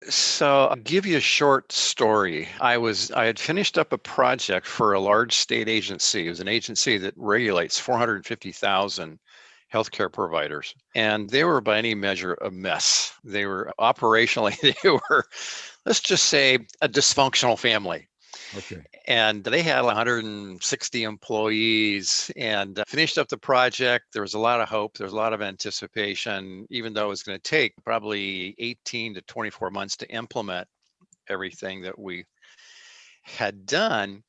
So I'll give you a short story. I had finished up a project for a large state agency. It was an agency that regulates 450,000 healthcare providers. And they were by any measure a mess. They were operationally, they were, let's just say, a dysfunctional family. Okay. And they had 160 employees and finished up the project. There was a lot of hope. There was a lot of anticipation, even though it was going to take probably 18 to 24 months to implement everything that we had done.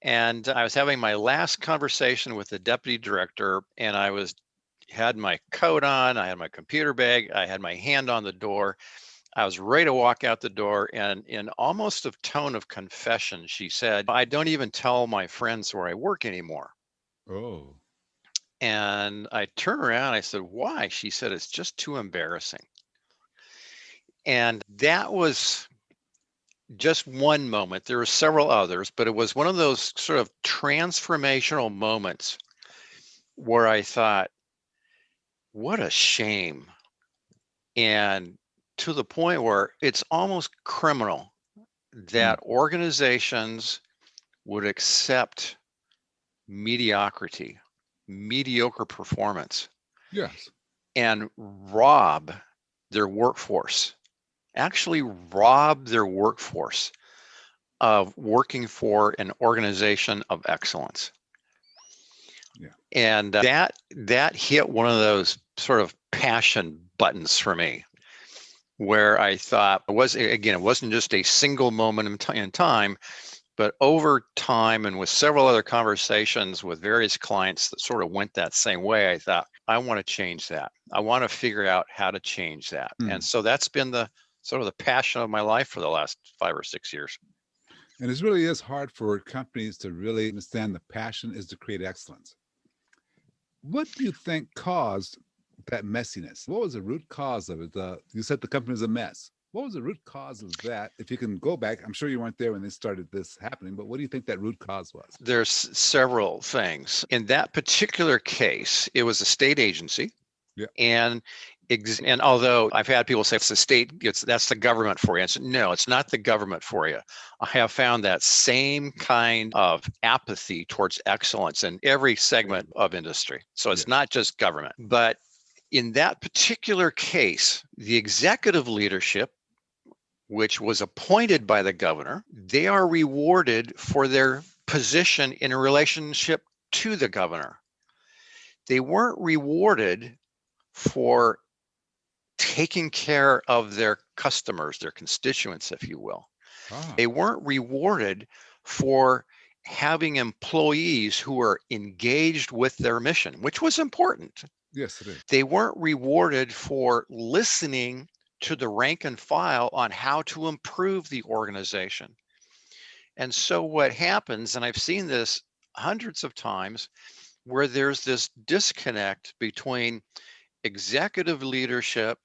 And I was having my last conversation with the deputy director, and had my coat on, I had my computer bag, I had my hand on the door. I was ready to walk out the door, and in almost a tone of confession, she said, I don't even tell my friends where I work anymore. Oh. And I turned around, I said, why? She said, it's just too embarrassing. And that was just one moment. There were several others, but it was one of those sort of transformational moments where I thought, what a shame. And to the point where it's almost criminal Mm. that organizations would accept mediocrity, mediocre performance, Yes. and actually rob their workforce of working for an organization of excellence. Yeah. And that hit one of those sort of passion buttons for me, where I thought it wasn't just a single moment in time, but over time and with several other conversations with various clients that sort of went that same way, I thought, I want to change that. I want to figure out how to change that. And Mm. so that's been the sort of the passion of my life for the last 5 or 6 years. And it really is hard for companies to really understand the passion is to create excellence. What do you think caused that messiness? What was the root cause of it? You said the company was a mess. What was the root cause of that? If you can go back, I'm sure you weren't there when they started this happening, but what do you think that root cause was? There's several things. In that particular case, it was a state agency. Yeah. And and although I've had people say it's the state, that's the government for you. No, it's not the government for you. I have found that same kind of apathy towards excellence in every segment of industry. So it's Yes. not just government. But in that particular case, the executive leadership, which was appointed by the governor, they are rewarded for their position in relationship to the governor. They weren't rewarded for taking care of their customers, their constituents, if you will. Ah, They weren't rewarded for having employees who were engaged with their mission, which was important. yes, it is. They weren't rewarded for listening to the rank and file on how to improve the organization. And so what happens, and I've seen this hundreds of times, where there's this disconnect between executive leadership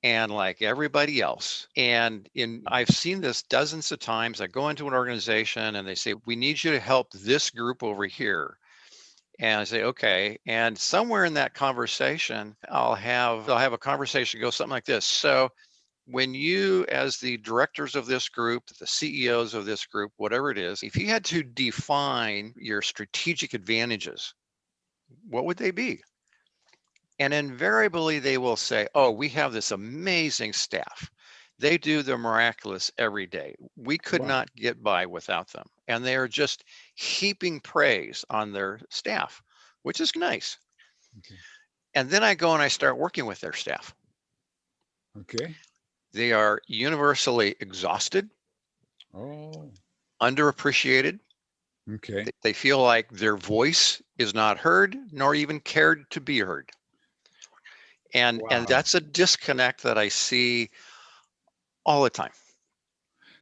and like everybody else. And I've seen this dozens of times. I go into an organization and they say, we need you to help this group over here. And I say, okay. And somewhere in that conversation, I'll have a conversation go something like this. So when you, as the directors of this group, the CEOs of this group, whatever it is, if you had to define your strategic advantages, what would they be? And invariably they will say, oh, we have this amazing staff. They do the miraculous every day. We could Wow. not get by without them. And they are just heaping praise on their staff, which is nice. Okay. And then I go and I start working with their staff. Okay. They are universally exhausted, Oh, underappreciated. okay. They feel like their voice is not heard nor even cared to be heard. And Wow. that's a disconnect that I see all the time.